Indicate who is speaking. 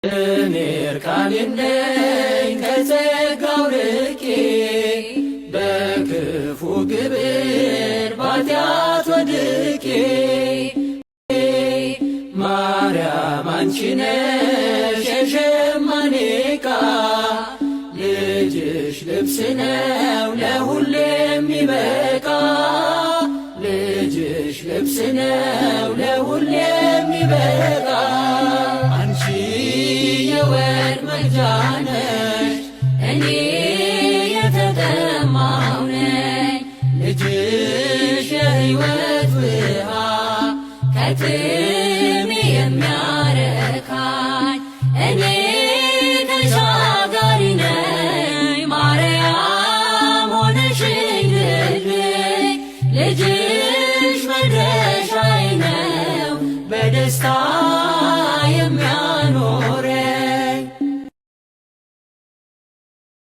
Speaker 1: እኔ እርቃኔን ነኝ ከጸጋው ርቄ በክፉ ግብር ባጢአት ወድቄ ማርያም አንቺ ነሽ የሸማኔ ዕቃ ልጅሽ ልብስ ነው ለሁሌ የሚበቃ ልጅሽ ልብስ ነው ለሁሌ የሚበቃ አንቺ የወርቅ መቅጃ ነሽ እኔ የተጠማሁ ነኝ ልጅሽ የሕይወት ውሃ